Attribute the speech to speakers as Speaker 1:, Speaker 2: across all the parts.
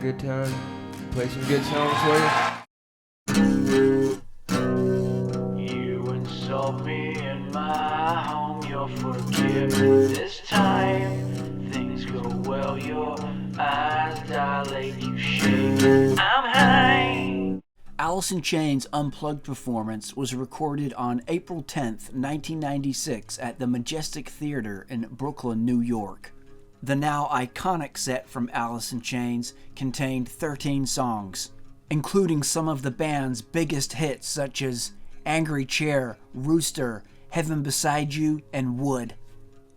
Speaker 1: good time, play some good songs for you.
Speaker 2: You insult me in my home, you're forgiven this time. Things go well, your eyes dilate, you shake, I'm high.
Speaker 3: Alice in Chains Unplugged performance was recorded on April 10th, 1996 at the Majestic Theater in Brooklyn, New York. The now iconic set from Alice in Chains contained 13 songs, including some of the band's biggest hits such as Angry Chair, Rooster, Heaven Beside You, and Wood.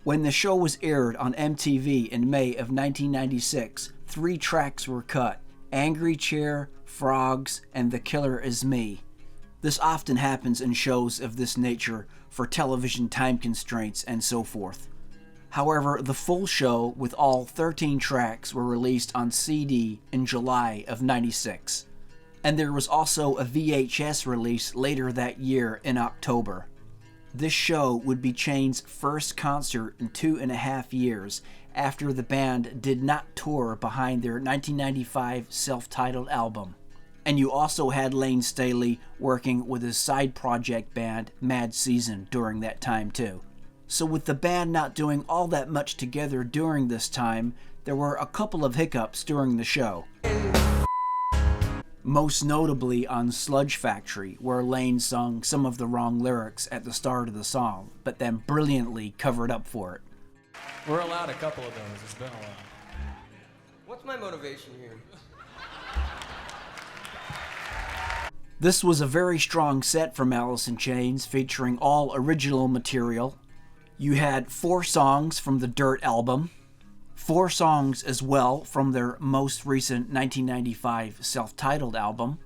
Speaker 3: When the show was aired on MTV in May of 1996, 3 tracks were cut: Angry Chair, Frogs, and The Killer Is Me. This often happens in shows of this nature for television time constraints and so forth. However, the full show with all 13 tracks were released on CD in July of '96. And there was also a VHS release later that year in October. This show would be Chains' first concert in 2.5 years after the band did not tour behind their 1995 self-titled album. And you also had Layne Staley working with his side project band Mad Season during that time too. So with the band not doing all that much together during this time, there were a couple of hiccups during the show. Most notably on Sludge Factory, where Layne sung some of the wrong lyrics at the start of the song, but then brilliantly covered up for it.
Speaker 4: We're allowed a couple of those. It's been a while.
Speaker 1: What's my motivation here?
Speaker 3: This was a very strong set from Alice in Chains, featuring all original material. You had 4 songs from the Dirt album, 4 songs as well from their most recent 1995 self-titled album,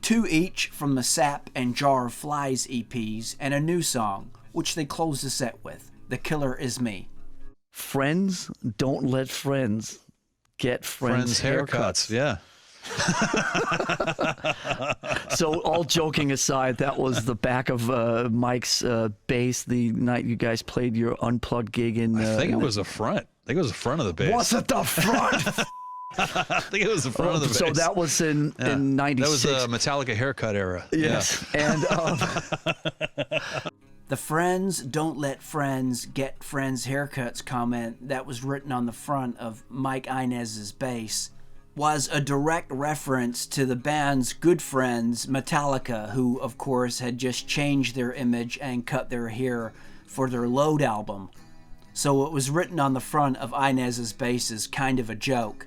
Speaker 3: 2 each from the Sap and Jar of Flies EPs, and a new song, which they closed the set with, The Killer Is Me.
Speaker 5: Friends don't let friends get friends' haircuts.
Speaker 6: Yeah.
Speaker 5: So all joking aside, that was the back of Mike's bass the night you guys played your Unplugged gig in...
Speaker 6: I think it was the front. I think it was the front of the bass.
Speaker 5: Was it the front?
Speaker 6: I think it was the front of the bass.
Speaker 5: So that was in 96.
Speaker 6: That was the Metallica haircut era.
Speaker 5: Yes.
Speaker 6: Yeah.
Speaker 5: And...
Speaker 3: The friends don't let friends get friends' haircuts comment that was written on the front of Mike Inez's bass was a direct reference to the band's good friends Metallica, who of course had just changed their image and cut their hair for their Load album. So what was written on the front of Inez's bass is kind of a joke.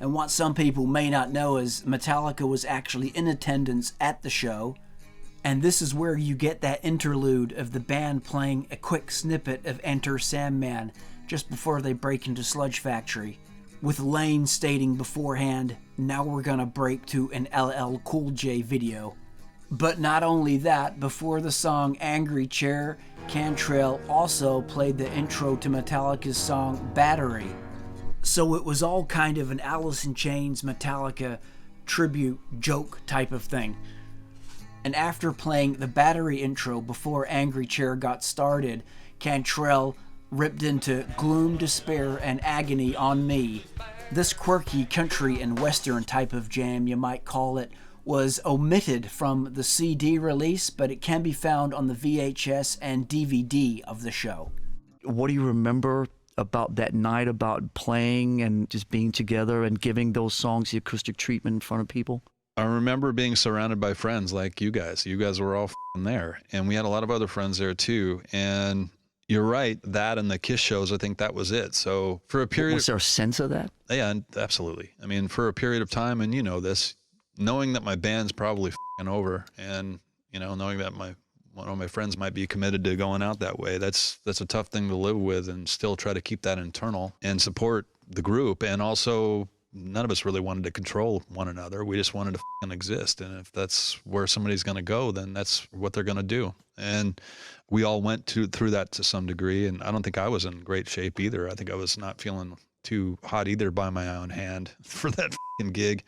Speaker 3: And what some people may not know is Metallica was actually in attendance at the show, and this is where you get that interlude of the band playing a quick snippet of Enter Sandman just before they break into Sludge Factory, with Layne stating beforehand, "Now we're gonna break to an LL Cool J video." But not only that, before the song Angry Chair, Cantrell also played the intro to Metallica's song Battery. So it was all kind of an Alice in Chains Metallica tribute joke type of thing. And after playing the Battery intro before Angry Chair got started, Cantrell ripped into Gloom, Despair, and Agony on Me. This quirky country and western type of jam, you might call it, was omitted from the CD release, but it can be found on the VHS and DVD of the show.
Speaker 5: What do you remember about that night, about playing and just being together and giving those songs the acoustic treatment in front of people?
Speaker 6: I remember being surrounded by friends like you guys. You guys were all f***ing there. And we had a lot of other friends there too. And you're right, that and the Kiss shows, I think that was it. So for a period...
Speaker 5: Was there a sense of that?
Speaker 6: Yeah, absolutely. I mean, for a period of time, and you know this, knowing that my band's probably f***ing over and, you know, knowing that one of my friends might be committed to going out that way, that's a tough thing to live with, and still try to keep that internal and support the group. And also, none of us really wanted to control one another. We just wanted to f***ing exist. And if that's where somebody's going to go, then that's what they're going to do. And we all went through that to some degree. And I don't think I was in great shape either. I think I was not feeling too hot either by my own hand for that f***ing gig.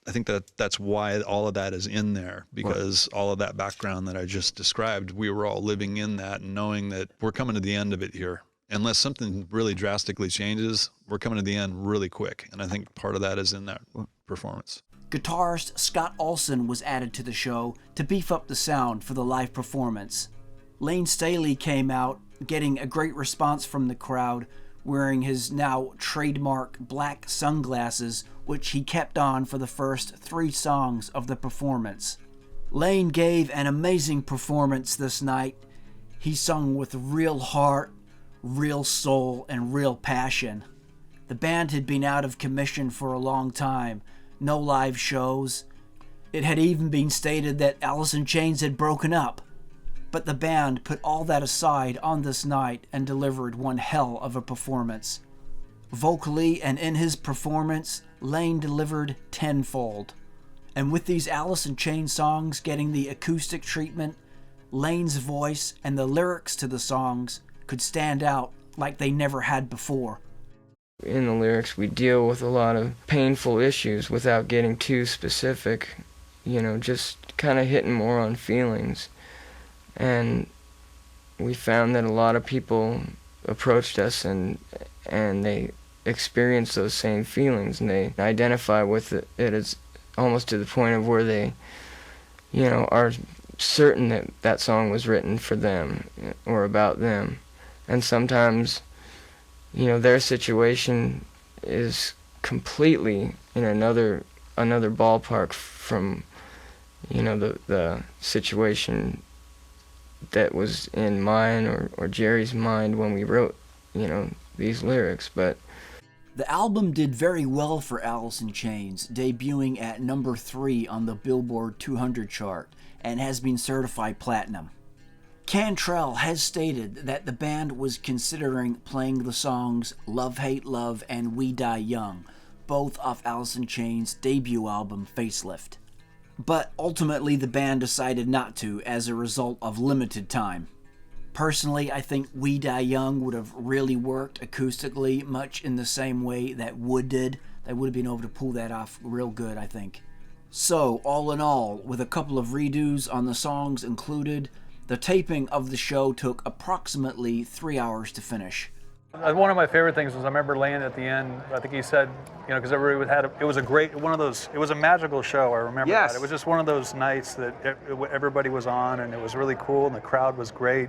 Speaker 6: I think that's why all of that is in there, because all of that background that I just described, we were all living in that and knowing that we're coming to the end of it here. unless something really drastically changes, we're coming to the end really quick. And I think part of that is in that performance.
Speaker 3: Guitarist Scott Olson was added to the show to beef up the sound for the live performance. Layne Staley came out, getting a great response from the crowd, wearing his now trademark black sunglasses, which he kept on for the first 3 songs of the performance. Layne gave an amazing performance this night. He sung with real heart, real soul, and real passion. The band had been out of commission for a long time, no live shows. It had even been stated that Alice in Chains had broken up. But the band put all that aside on this night and delivered one hell of a performance. Vocally and in his performance, Layne delivered tenfold. And with these Alice in Chains songs getting the acoustic treatment, Layne's voice and the lyrics to the songs could stand out like they never had before.
Speaker 7: In the lyrics, we deal with a lot of painful issues without getting too specific, just kind of hitting more on feelings. And we found that a lot of people approached us and they experienced those same feelings, and they identify with it as almost to the point of where they, are certain that that song was written for them or about them. And sometimes, their situation is completely in another ballpark from, the situation that was in mine or Jerry's mind when we wrote, these lyrics. But
Speaker 3: the album did very well for Alice in Chains, debuting at number 3 on the Billboard 200 chart and has been certified platinum. Cantrell has stated that the band was considering playing the songs Love Hate Love and We Die Young, both off Alice in Chains' debut album Facelift. But ultimately the band decided not to as a result of limited time. Personally, I think We Die Young would have really worked acoustically much in the same way that Wood did. They would have been able to pull that off real good, I think. So, all in all, with a couple of redos on the songs included, the taping of the show took approximately 3 hours to finish.
Speaker 8: One of my favorite things was I remember Layne at the end, I think he said, because everybody had, it was a great, one of those, it was a magical show, I remember that. It was just one of those nights that everybody was on, and it was really cool, and the crowd was great.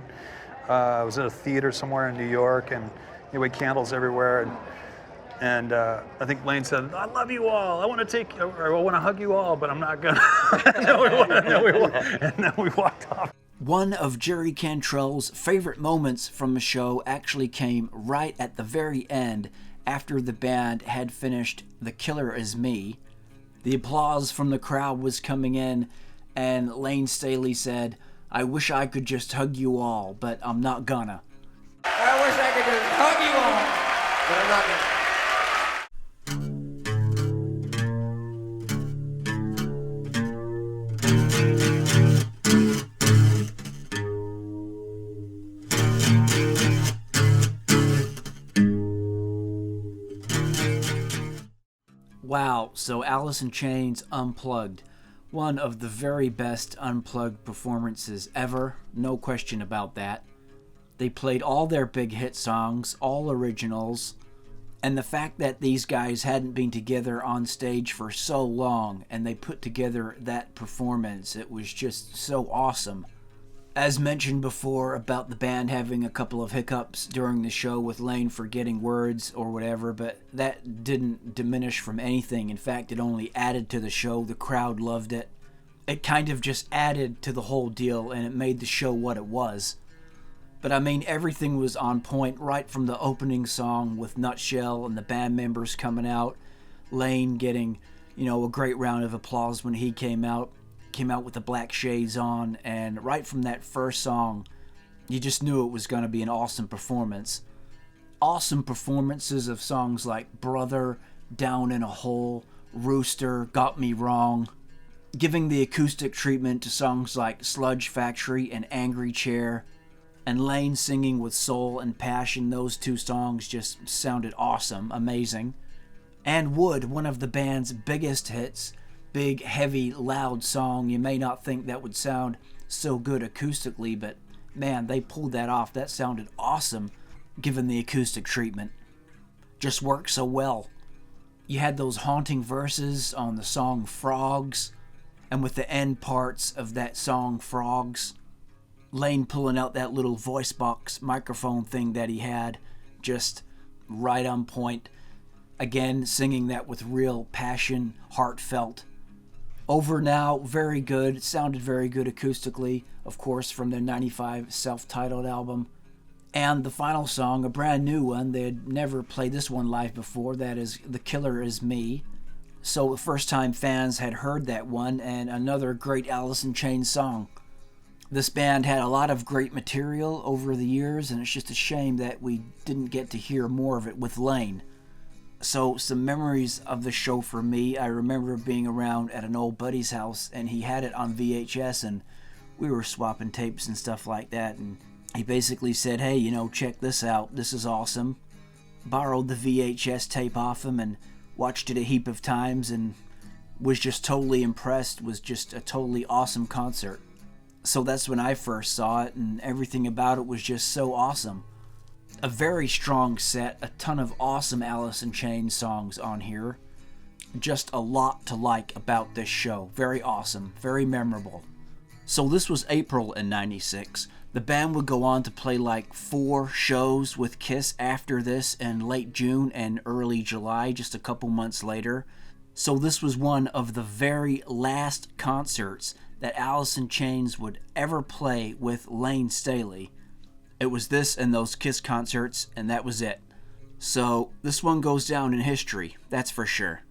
Speaker 8: I was at a theater somewhere in New York, and we had candles everywhere, and I think Layne said, "I love you all. I want to hug you all, but I'm not gonna." And then we walked off.
Speaker 3: One of Jerry Cantrell's favorite moments from the show actually came right at the very end, after the band had finished "The Killer Is Me." The applause from the crowd was coming in, and Layne Staley said, "I wish I could just hug you all, but I'm not gonna."
Speaker 1: I wish I could just hug you all, but I'm not gonna.
Speaker 3: Wow, so Alice in Chains Unplugged. One of the very best Unplugged performances ever, no question about that. They played all their big hit songs, all originals, and the fact that these guys hadn't been together on stage for so long and they put together that performance, it was just so awesome. As mentioned before about the band having a couple of hiccups during the show with Layne forgetting words or whatever, but that didn't diminish from anything. In fact, it only added to the show. The crowd loved it. It kind of just added to the whole deal, and it made the show what it was. But I mean, everything was on point right from the opening song with Nutshell and the band members coming out. Layne getting, a great round of applause when he came out with the black shades on, and right from that first song, you just knew it was going to be an awesome performance. Awesome performances of songs like Brother, Down in a Hole, Rooster, Got Me Wrong, giving the acoustic treatment to songs like Sludge Factory and Angry Chair, and Layne singing with soul and passion. Those two songs just sounded awesome, amazing. And Wood, one of the band's biggest hits, big, heavy, loud song. You may not think that would sound so good acoustically, but man, they pulled that off. That sounded awesome. given the acoustic treatment. Just worked so well. You had those haunting verses on the song Frogs, and with the end parts of that song Frogs, Layne pulling out that little voice box microphone thing that he had, just right on point. Again, singing that with real passion, heartfelt. Over Now, very good. It sounded very good acoustically, of course, from their 95 self-titled album. And the final song, a brand new one. They had never played this one live before. That is The Killer Is Me. So first-time fans had heard that one, and another great Alice in Chains song. This band had a lot of great material over the years, and it's just a shame that we didn't get to hear more of it with Layne. So some memories of the show for me. I remember being around at an old buddy's house, and he had it on VHS, and we were swapping tapes and stuff like that, and he basically said, hey, check this out. This is awesome. Borrowed the VHS tape off him and watched it a heap of times and was just totally impressed. Was just a totally awesome concert. So that's when I first saw it, and everything about it was just so awesome. A very strong set, a ton of awesome Alice in Chains songs on here. Just a lot to like about this show. Very awesome, very memorable. So this was April in '96. The band would go on to play like 4 shows with Kiss after this in late June and early July, just a couple months later. So this was one of the very last concerts that Alice in Chains would ever play with Layne Staley. It was this and those Kiss concerts, and that was it. So this one goes down in history, that's for sure.